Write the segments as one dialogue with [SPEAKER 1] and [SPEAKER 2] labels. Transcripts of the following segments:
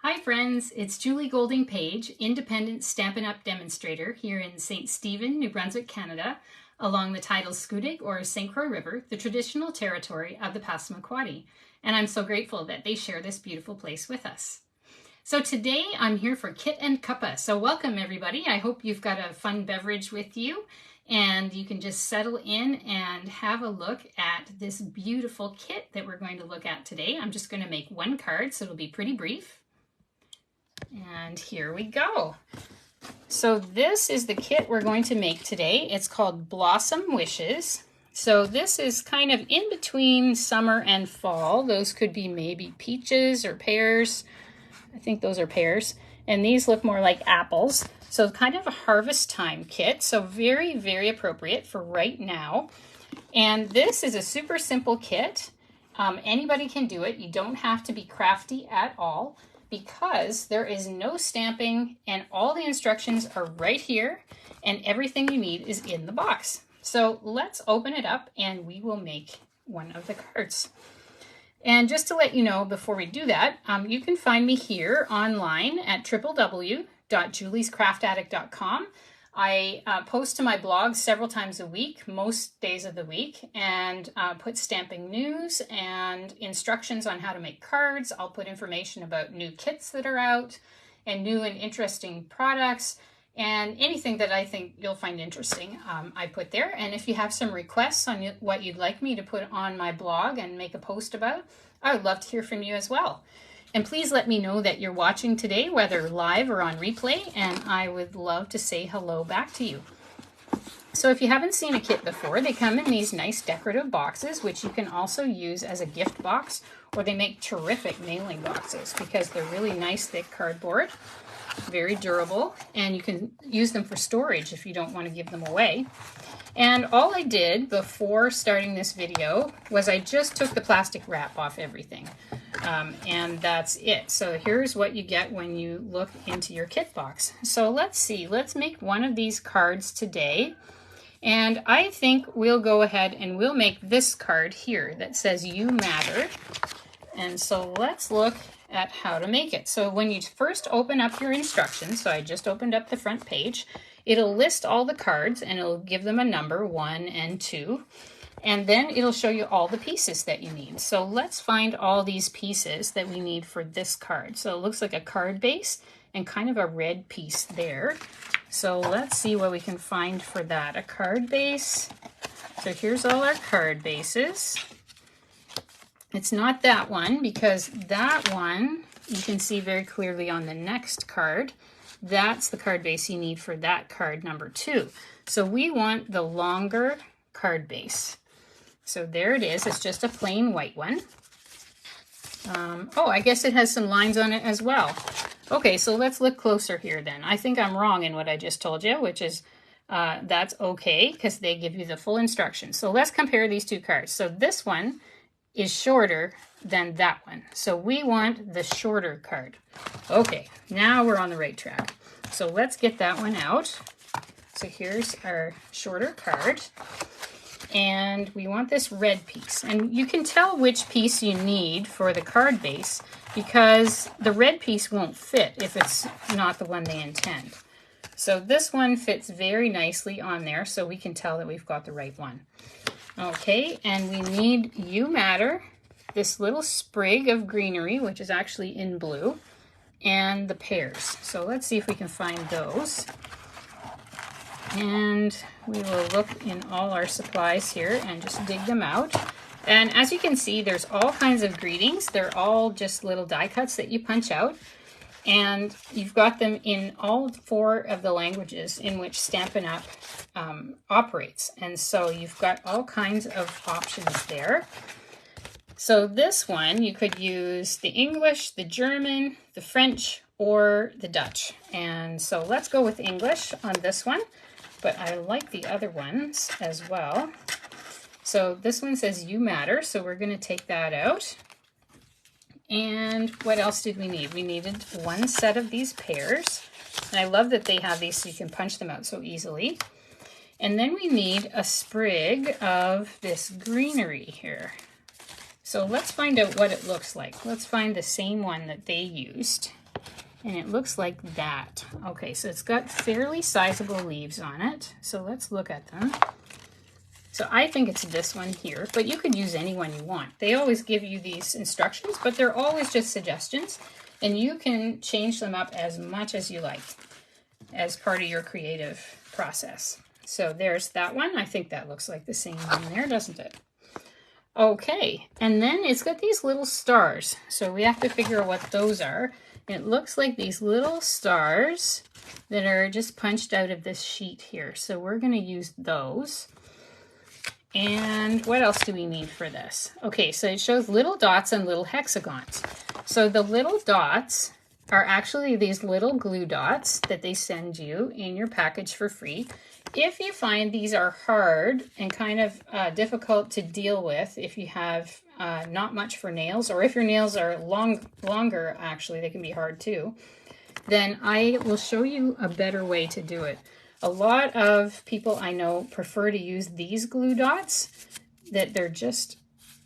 [SPEAKER 1] Hi friends, it's Julie Golding Page, independent Stampin' Up! Demonstrator here in St. Stephen, New Brunswick, Canada, along the tidal Scoodic or St. Croix River, the traditional territory of the Passamaquoddy. And I'm so grateful that they share this beautiful place with us. So today I'm here for Kit and Cuppa. So welcome everybody. I hope you've got a fun beverage with you and you can just settle in and have a look at this beautiful kit that we're going to look at today. I'm just going to make one card, so it'll be pretty brief. And here we go. So this is the kit we're going to make today. It's called Blossom Wishes. So this is kind of in between summer and fall. Those could be maybe peaches or pears. I think those are pears. And these look more like apples. So kind of a harvest time kit. So very, very appropriate for right now. And this is a super simple kit. Anybody can do it. You don't have to be crafty at all, because there is no stamping and all the instructions are right here and everything you need is in the box. So let's open it up and we will make one of the cards. And just to let you know before we do that, you can find me here online at www.juliescraftaddict.com. I post to my blog several times a week, most days of the week, and put stamping news and instructions on how to make cards. I'll put information about new kits that are out and new and interesting products and anything that I think you'll find interesting, I put there. And if you have some requests on what you'd like me to put on my blog and make a post about, I would love to hear from you as well. And please let me know that you're watching today, whether live or on replay, and I would love to say hello back to you. So if you haven't seen a kit before, they come in these nice decorative boxes, which you can also use as a gift box, or they make terrific mailing boxes because they're really nice, thick cardboard, very durable, and you can use them for storage if you don't want to give them away. And all I did before starting this video was I just took the plastic wrap off everything. And that's it. So here's what you get when you look into your kit box. So let's see, let's make one of these cards today. And I think we'll go ahead and we'll make this card here that says "You Matter." And so let's look at how to make it. So when you first open up your instructions, so I just opened up the front page, it'll list all the cards and it'll give them a number, 1 and 2. And then it'll show you all the pieces that you need. So let's find all these pieces that we need for this card. So it looks like a card base and kind of a red piece there. So let's see what we can find for that. A card base. So here's all our card bases. It's not that one, because that one you can see very clearly on the next card. That's the card base you need for that card number 2. So we want the longer card base. So there it is. It's just a plain white one. Oh, I guess it has some lines on it as well. Okay, so let's look closer here then. I think I'm wrong in what I just told you, which is that's okay because they give you the full instructions. So let's compare these two cards. So this one is shorter than that one. So we want the shorter card. Okay, now we're on the right track. So let's get that one out. So here's our shorter card. And we want this red piece. And you can tell which piece you need for the card base because the red piece won't fit if it's not the one they intend. So this one fits very nicely on there, so we can tell that we've got the right one. Okay, and we need "You Matter," this little sprig of greenery, which is actually in blue, and the pears. So let's see if we can find those. And we will look in all our supplies here and just dig them out. And as you can see, there's all kinds of greetings. They're all just little die cuts that you punch out. And you've got them in all 4 of the languages in which Stampin' Up! Operates. And so you've got all kinds of options there. So this one, you could use the English, the German, the French, or the Dutch. And so let's go with English on this one. But I like the other ones as well. So this one says "You Matter," so we're going to take that out. And what else did we need? We needed 1 set of these pears. And I love that they have these so you can punch them out so easily. And then we need a sprig of this greenery here. So let's find out what it looks like. Let's find the same one that they used. And it looks like that. Okay, so it's got fairly sizable leaves on it. So let's look at them. So I think it's this one here, but you could use any one you want. They always give you these instructions, but they're always just suggestions, and you can change them up as much as you like as part of your creative process. So there's that one. I think that looks like the same one there, doesn't it? Okay, and then it's got these little stars. So we have to figure out what those are. It looks like these little stars that are just punched out of this sheet here. So we're going to use those. And what else do we need for this? Okay, so it shows little dots and little hexagons. So the little dots are actually these little glue dots that they send you in your package for free. If you find these are hard and kind of difficult to deal with, if you have not much for nails, or if your nails are longer, actually, they can be hard too, then I will show you a better way to do it. A lot of people I know prefer to use these glue dots, that they're just,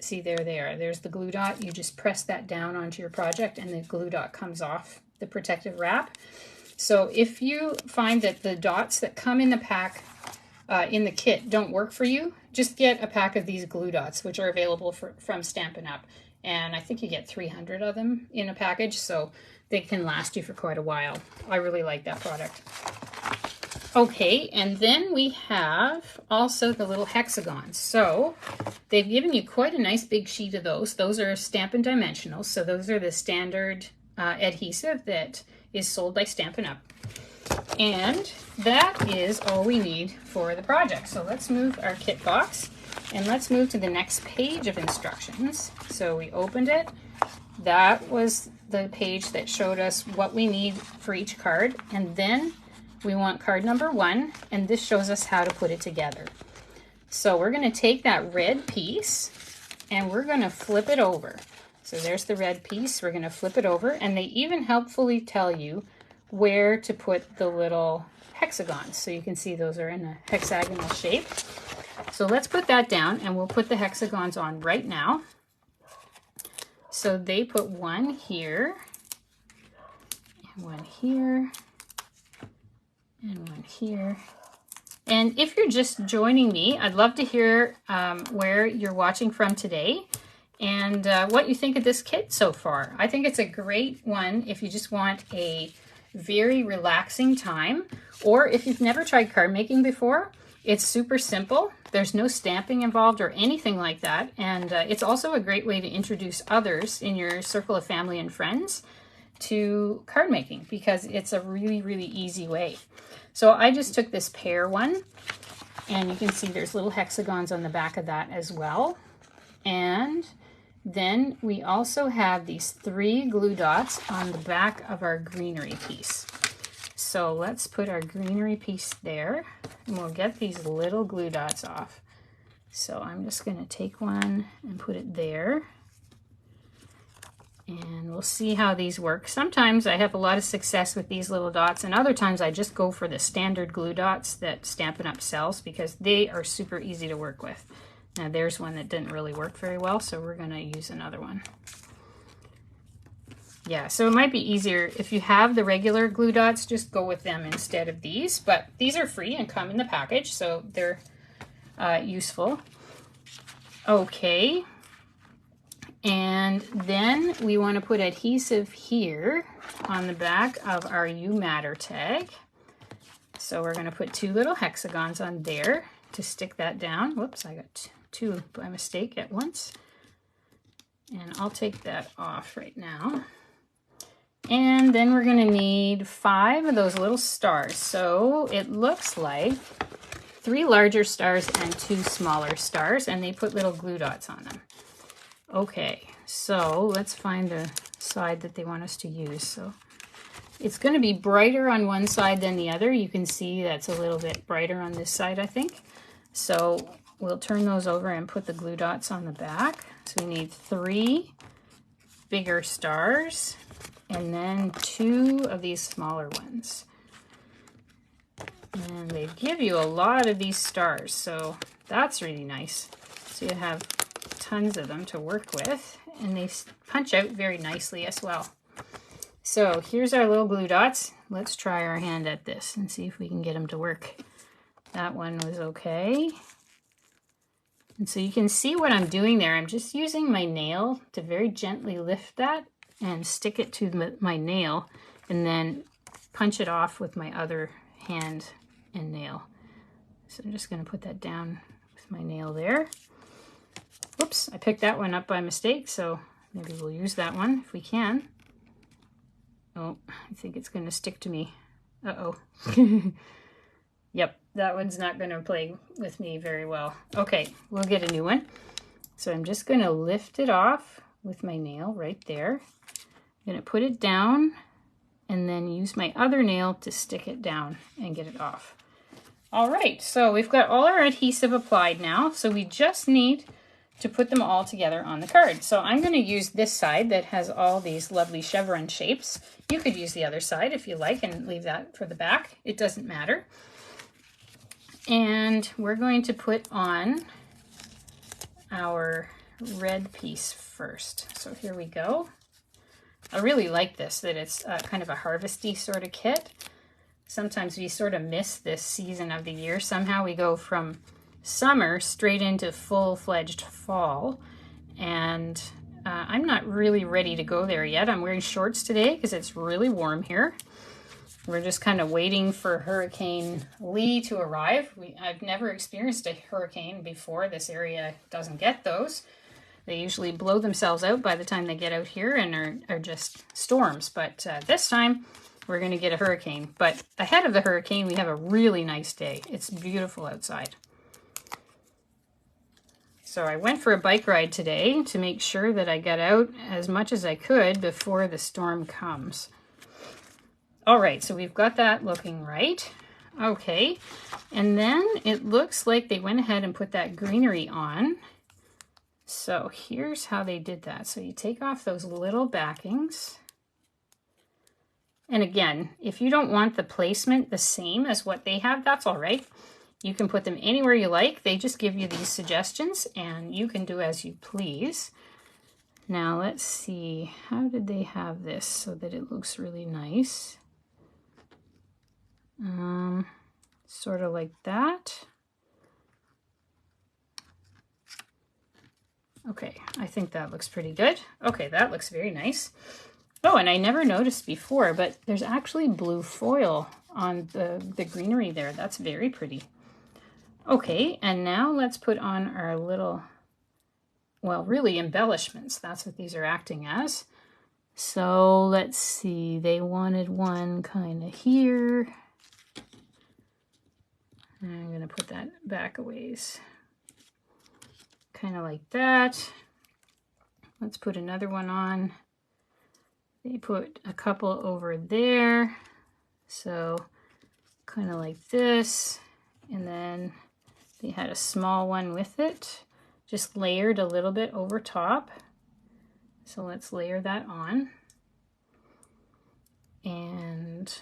[SPEAKER 1] see, there they are. There's the glue dot. You just press that down onto your project and the glue dot comes off the protective wrap. So if you find that the dots that come in the pack, in the kit, don't work for you, just get a pack of these glue dots, which are available from Stampin' Up. And I think you get 300 of them in a package, so they can last you for quite a while. I really like that product. Okay, and then we have also the little hexagons. So they've given you quite a nice big sheet of those. Those are Stampin' Dimensionals, so those are the standard adhesive that is sold by Stampin' Up. And that is all we need for the project. So let's move our kit box and let's move to the next page of instructions. So we opened it. That was the page that showed us what we need for each card. And then we want card number 1, and this shows us how to put it together. So we're going to take that red piece and we're going to flip it over. So there's the red piece. We're going to flip it over, and they even helpfully tell you where to put the little hexagons. So you can see those are in a hexagonal shape. So let's put that down, and we'll put the hexagons on right now. So they put one here, and one here, and one here. And if you're just joining me, I'd love to hear where you're watching from today and what you think of this kit so far. I think it's a great one if you just want a very relaxing time, or if you've never tried card making before. It's super simple. There's no stamping involved or anything like that. And it's also a great way to introduce others in your circle of family and friends to card making, because it's a really, really easy way. So I just took this pear one, and you can see there's little hexagons on the back of that as well. And then we also have these 3 glue dots on the back of our greenery piece. So let's put our greenery piece there, and we'll get these little glue dots off. So I'm just going to take one and put it there. And we'll see how these work. Sometimes I have a lot of success with these little dots, and other times I just go for the standard glue dots that Stampin' Up! Sells, because they are super easy to work with. Now there's one that didn't really work very well, so we're going to use another one. Yeah, so it might be easier if you have the regular glue dots, just go with them instead of these. But these are free and come in the package, so they're useful. Okay. And then we want to put adhesive here on the back of our You Matter tag. So we're going to put 2 little hexagons on there to stick that down. Whoops, I got 2 by mistake at once. And I'll take that off right now. And then we're going to need 5 of those little stars. So it looks like 3 larger stars and 2 smaller stars, and they put little glue dots on them. Okay, so let's find the side that they want us to use. So it's going to be brighter on one side than the other. You can see that's a little bit brighter on this side, I think. So we'll turn those over and put the glue dots on the back. So we need 3 bigger stars and then 2 of these smaller ones. And they give you a lot of these stars, so that's really nice. So you have tons of them to work with, and they punch out very nicely as well. So here's our little glue dots. Let's try our hand at this and see if we can get them to work. That one was okay. And so you can see what I'm doing there. I'm just using my nail to very gently lift that and stick it to my nail and then punch it off with my other hand and nail. So I'm just going to put that down with my nail there. Whoops, I picked that one up by mistake, so maybe we'll use that one if we can. Oh, I think it's going to stick to me. Uh-oh. Yep, that one's not going to play with me very well. Okay, we'll get a new one. So I'm just going to lift it off with my nail right there. I'm going to put it down and then use my other nail to stick it down and get it off. All right, so we've got all our adhesive applied now, so we just need to put them all together on the card. So I'm going to use this side that has all these lovely chevron shapes. You could use the other side if you like and leave that for the back. It doesn't matter. And we're going to put on our red piece first. So here we go. I really like this, that it's kind of a harvesty sort of kit. Sometimes we sort of miss this season of the year. Somehow we go from summer straight into full-fledged fall, and I'm not really ready to go there yet. I'm wearing shorts today because it's really warm here. We're just kind of waiting for Hurricane Lee to arrive. I've never experienced a hurricane before. This area doesn't get those. They usually blow themselves out by the time they get out here and are just storms. But this time we're going to get a hurricane. But ahead of the hurricane, we have a really nice day. It's beautiful outside. So I went for a bike ride today to make sure that I got out as much as I could before the storm comes. All right, so we've got that looking right. Okay, and then it looks like they went ahead and put that greenery on. So here's how they did that. So you take off those little backings. And again, if you don't want the placement the same as what they have, that's all right. You can put them anywhere you like. They just give you these suggestions and you can do as you please. Now let's see, how did they have this so that it looks really nice? Sort of like that. Okay, I think that looks pretty good. Okay, that looks very nice. Oh, and I never noticed before, but there's actually blue foil on the greenery there. That's very pretty. Okay, and now let's put on our little, well, really embellishments. That's what these are acting as. So let's see, they wanted one kind of here. I'm going to put that back a ways. Kind of like that. Let's put another one on. They put a couple over there. So kind of like this. And then they had a small one with it. Just layered a little bit over top. So let's layer that on. And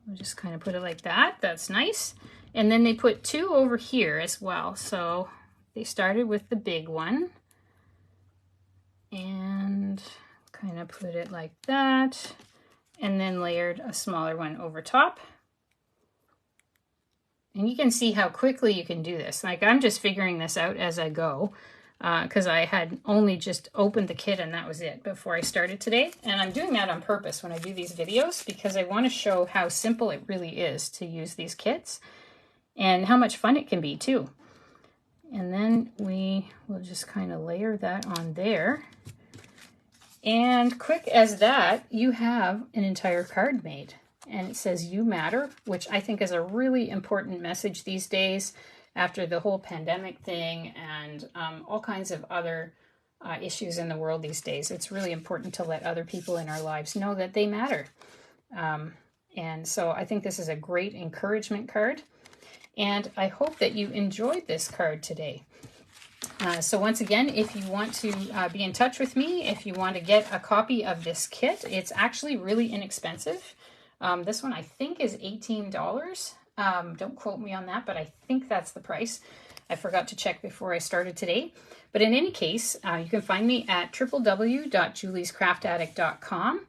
[SPEAKER 1] we'll just kind of put it like that. That's nice. And then they put two over here as well. So they started with the big one and kind of put it like that, and then layered a smaller one over top. And you can see how quickly you can do this. Like, I'm just figuring this out as I go because I had only just opened the kit and that was it before I started today. And I'm doing that on purpose when I do these videos because I want to show how simple it really is to use these kits and how much fun it can be too. And then we will just kind of layer that on there. And quick as that, you have an entire card made. And it says "You Matter," which I think is a really important message these days after the whole pandemic thing and all kinds of other issues in the world these days. It's really important to let other people in our lives know that they matter. And so I think this is a great encouragement card. And I hope that you enjoyed this card today. So once again, if you want to be in touch with me, if you want to get a copy of this kit, it's actually really inexpensive. This one I think is $18. Don't quote me on that, but I think that's the price. I forgot to check before I started today. But in any case, you can find me at www.juliescraftaddict.com.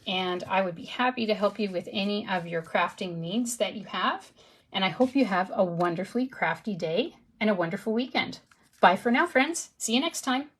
[SPEAKER 1] and I would be happy to help you with any of your crafting needs that you have. And I hope you have a wonderfully crafty day and a wonderful weekend. Bye for now, friends. See you next time.